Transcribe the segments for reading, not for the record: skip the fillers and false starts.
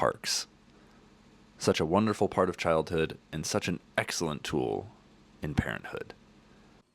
parks. Such a wonderful part of childhood and such an excellent tool in parenthood.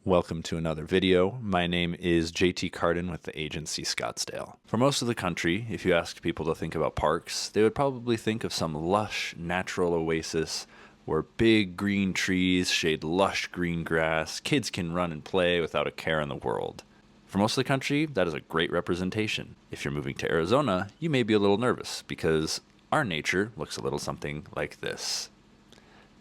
Welcome to another video. My name is JT Cardin with the agency Scottsdale. For most of the country, if you asked people to think about parks, they would probably think of some lush, natural oasis where big green trees shade lush green grass, kids can run and play without a care in the world. For most of the country, that is a great representation. If you're moving to Arizona, you may be a little nervous because our nature looks a little something like this.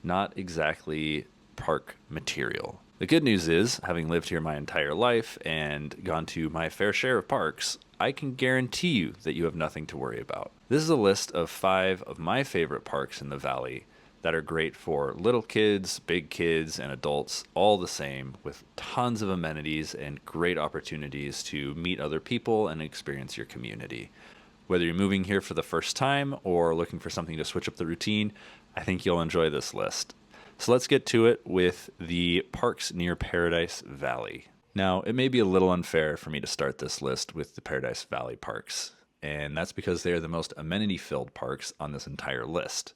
Not exactly park material. The good news is, having lived here my entire life and gone to my fair share of parks, I can guarantee you that you have nothing to worry about. This is a list of 5 of my favorite parks in the valley that are great for little kids, big kids, and adults all the same, with tons of amenities and great opportunities to meet other people and experience your community. Whether you're moving here for the first time or looking for something to switch up the routine, I think you'll enjoy this list. So let's get to it with the parks near Paradise Valley. Now, it may be a little unfair for me to start this list with the Paradise Valley parks, and that's because they are the most amenity-filled parks on this entire list.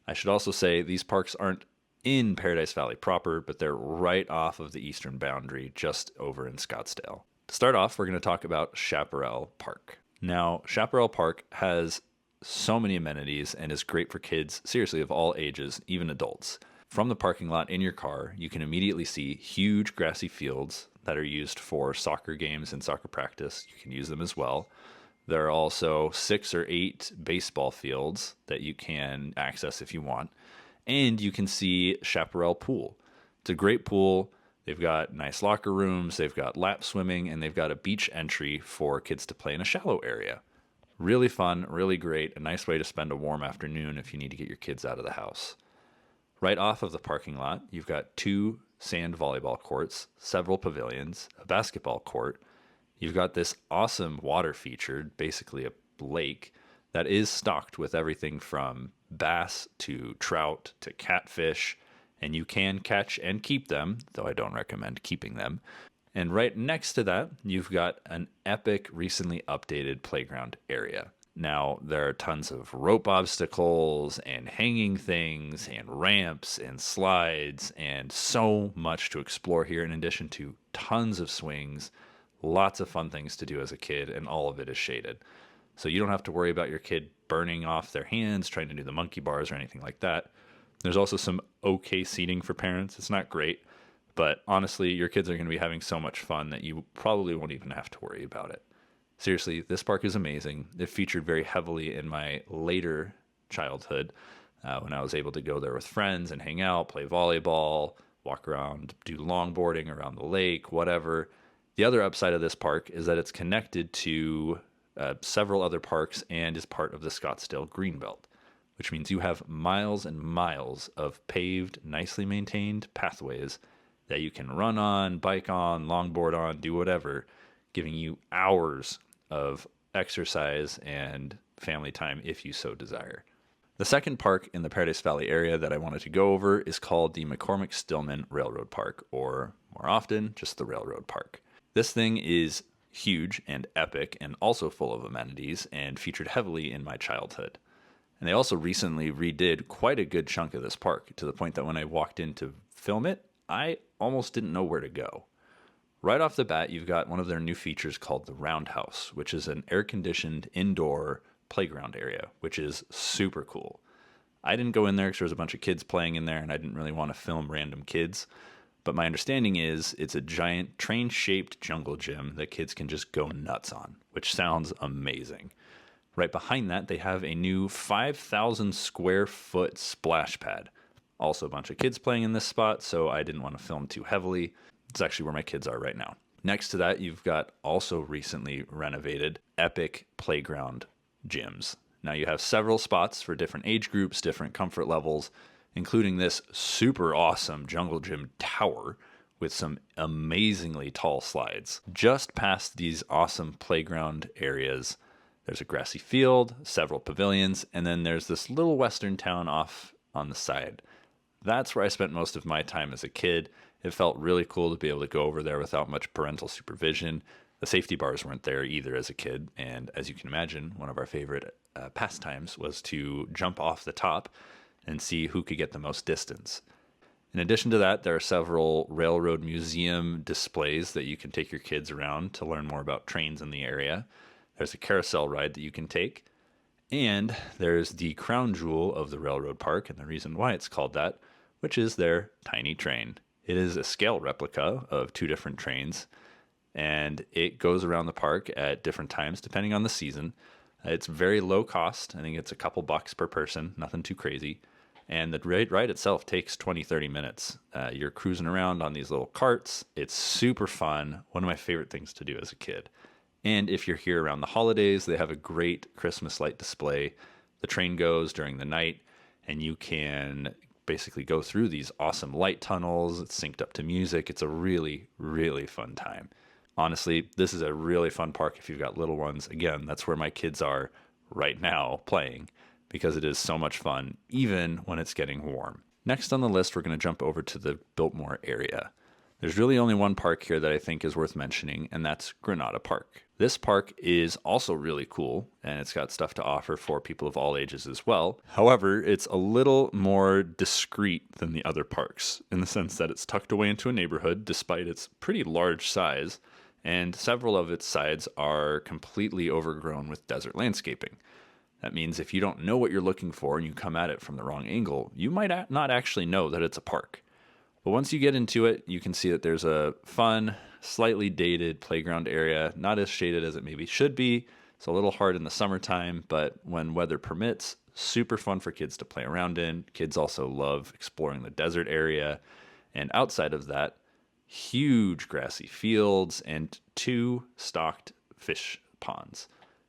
I should also say these parks aren't in Paradise Valley proper, but they're right off of the eastern boundary, just over in Scottsdale. To start off, we're going to talk about Chaparral Park. Now, Chaparral Park has so many amenities and is great for kids, seriously, of all ages, even adults. From the parking lot in your car, you can immediately see huge grassy fields that are used for soccer games and soccer practice. You can use them as well. There are also 6 or 8 baseball fields that you can access if you want. And you can see Chaparral Pool. It's a great pool. They've got nice locker rooms, they've got lap swimming, and they've got a beach entry for kids to play in a shallow area. Really fun, really great, a nice way to spend a warm afternoon if you need to get your kids out of the house. Right off of the parking lot, you've got 2 sand volleyball courts, several pavilions, a basketball court. You've got this awesome water feature, basically a lake, that is stocked with everything from bass to trout to catfish, and you can catch and keep them, though I don't recommend keeping them. And right next to that, you've got an epic, recently updated playground area. Now, there are tons of rope obstacles and hanging things and ramps and slides and so much to explore here, in addition to tons of swings, lots of fun things to do as a kid, and all of it is shaded. So you don't have to worry about your kid burning off their hands trying to do the monkey bars or anything like that. There's also some okay seating for parents. It's not great, but honestly, your kids are going to be having so much fun that you probably won't even have to worry about it. Seriously, this park is amazing. It featured very heavily in my later childhood when I was able to go there with friends and hang out, play volleyball, walk around, do longboarding around the lake, whatever. The other upside of this park is that it's connected to several other parks and is part of the Scottsdale Greenbelt, which means you have miles and miles of paved, nicely maintained pathways that you can run on, bike on, longboard on, do whatever, giving you hours of exercise and family time if you so desire. The second park in the Paradise Valley area that I wanted to go over is called the McCormick-Stillman Railroad Park, or more often, just the Railroad Park. This thing is huge and epic and also full of amenities and featured heavily in my childhood. And they also recently redid quite a good chunk of this park, to the point that when I walked in to film it, I almost didn't know where to go. Right off the bat, you've got one of their new features called the Roundhouse, which is an air-conditioned indoor playground area, which is super cool. I didn't go in there because there was a bunch of kids playing in there, and I didn't really want to film random kids. But my understanding is it's a giant train-shaped jungle gym that kids can just go nuts on, which sounds amazing. Right behind that, they have a new 5,000 square foot splash pad. Also a bunch of kids playing in this spot, so I didn't want to film too heavily. It's actually where my kids are right now. Next to that, you've got also recently renovated epic playground gyms. Now you have several spots for different age groups, different comfort levels, including this super awesome jungle gym tower with some amazingly tall slides. Just past these awesome playground areas, there's a grassy field, several pavilions, and then there's this little western town off on the side. That's where I spent most of my time as a kid. It felt really cool to be able to go over there without much parental supervision. The safety bars weren't there either as a kid, and as you can imagine, one of our favorite pastimes was to jump off the top and see who could get the most distance. In addition to that, there are several railroad museum displays that you can take your kids around to learn more about trains in the area. There's a carousel ride that you can take. And there's the crown jewel of the railroad park, and the reason why it's called that, which is their tiny train. It is a scale replica of 2 different trains, and it goes around the park at different times depending on the season. It's very low cost. I think it's a couple bucks per person, nothing too crazy. And the ride itself takes 20-30 minutes. You're cruising around on these little carts. It's super fun. One of my favorite things to do as a kid. And if you're here around the holidays, they have a great Christmas light display. The train goes during the night, and you can basically go through these awesome light tunnels. It's synced up to music. It's a really, really fun time. Honestly, this is a really fun park if you've got little ones. Again, that's where my kids are right now playing, because it is so much fun, even when it's getting warm. Next on the list, we're going to jump over to the Biltmore area. There's really only one park here that I think is worth mentioning, and that's Granada Park. This park is also really cool, and it's got stuff to offer for people of all ages as well. However, it's a little more discreet than the other parks, in the sense that it's tucked away into a neighborhood despite its pretty large size, and several of its sides are completely overgrown with desert landscaping. That means if you don't know what you're looking for and you come at it from the wrong angle, you might not actually know that it's a park. But once you get into it, you can see that there's a fun, slightly dated playground area, not as shaded as it maybe should be. It's a little hard in the summertime, but when weather permits, super fun for kids to play around in. Kids also love exploring the desert area. And outside of that, huge grassy fields and 2 stocked fish ponds,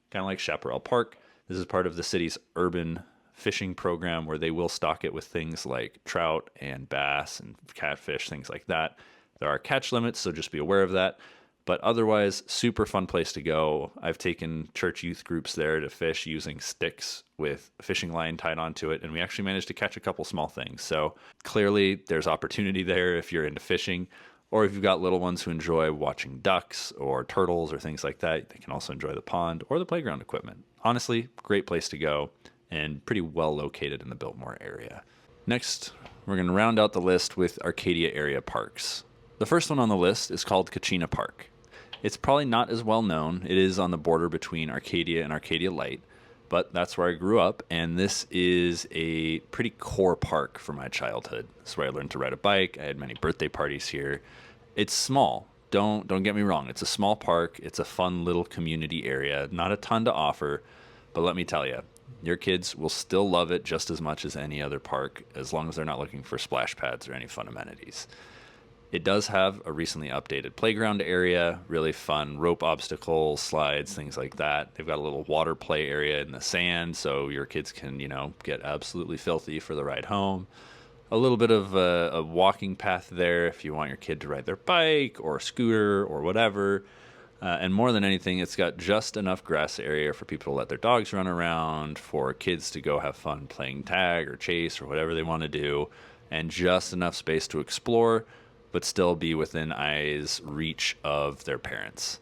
kind of like Chaparral Park. This is part of the city's urban fishing program where they will stock it with things like trout and bass and catfish, things like that. There are catch limits, so just be aware of that. But otherwise, super fun place to go. I've taken church youth groups there to fish using sticks with a fishing line tied onto it, and we actually managed to catch a couple small things. So clearly there's opportunity there if you're into fishing, or if you've got little ones who enjoy watching ducks or turtles or things like that, they can also enjoy the pond or the playground equipment. Honestly, great place to go, and pretty well located in the Biltmore area. Next, we're going to round out the list with Arcadia area parks. The first one on the list is called Kachina Park. It's probably not as well known. It is on the border between Arcadia and Arcadia Light, but that's where I grew up, and this is a pretty core park for my childhood. This is where I learned to ride a bike. I had many birthday parties here. It's small. Don't get me wrong. It's a small park. It's a fun little community area. Not a ton to offer, but let me tell you, your kids will still love it just as much as any other park, as long as they're not looking for splash pads or any fun amenities. It does have a recently updated playground area, really fun rope obstacles, slides, things like that. They've got a little water play area in the sand, so your kids can, get absolutely filthy for the ride home. A little bit of a walking path there if you want your kid to ride their bike or scooter or whatever. And more than anything, it's got just enough grass area for people to let their dogs run around, for kids to go have fun playing tag or chase or whatever they want to do, and just enough space to explore, but still be within eyes reach of their parents.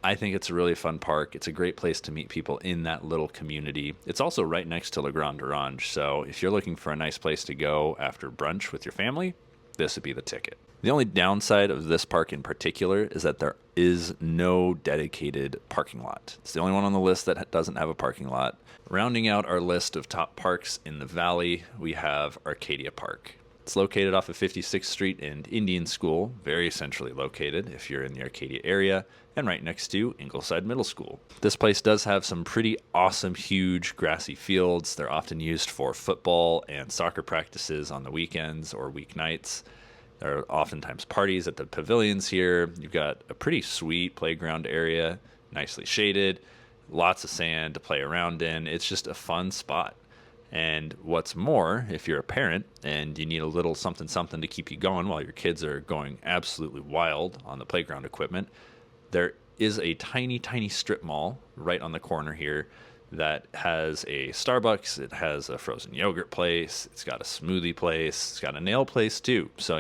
I think it's a really fun park. It's a great place to meet people in that little community. It's also right next to Le Grand Orange, so if you're looking for a nice place to go after brunch with your family, this would be the ticket. The only downside of this park in particular is that there is no dedicated parking lot. It's the only one on the list that doesn't have a parking lot. Rounding out our list of top parks in the valley, we have Arcadia Park. It's located off of 56th Street and Indian School, very centrally located if you're in the Arcadia area, and right next to Ingleside Middle School. This place does have some pretty awesome, huge grassy fields. They're often used for football and soccer practices on the weekends or weeknights. There are oftentimes parties at the pavilions here. You've got a pretty sweet playground area, nicely shaded, lots of sand to play around in. It's just a fun spot. And what's more, if you're a parent and you need a little something to keep you going while your kids are going absolutely wild on the playground equipment, there is a tiny, tiny strip mall right on the corner here that has a Starbucks, it has a frozen yogurt place, it's got a smoothie place, it's got a nail place too. So,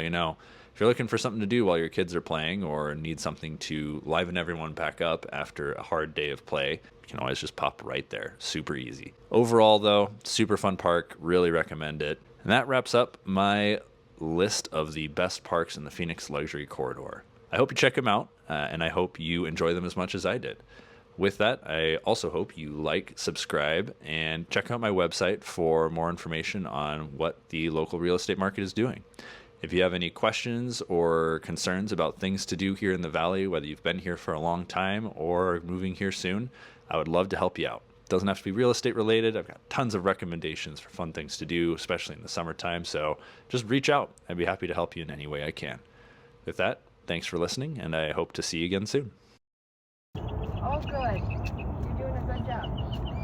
If you're looking for something to do while your kids are playing or need something to liven everyone back up after a hard day of play, you can always just pop right there. Super easy. Overall, though, super fun park. Really recommend it. And that wraps up my list of the best parks in the Phoenix Luxury Corridor. I hope you check them out, and I hope you enjoy them as much as I did. With that, I also hope you like, subscribe, and check out my website for more information on what the local real estate market is doing. If you have any questions or concerns about things to do here in the Valley, whether you've been here for a long time or moving here soon, I would love to help you out. It doesn't have to be real estate related. I've got tons of recommendations for fun things to do, especially in the summertime. So just reach out. I'd be happy to help you in any way I can. With that, thanks for listening, and I hope to see you again soon. Oh, good. You're doing a good job.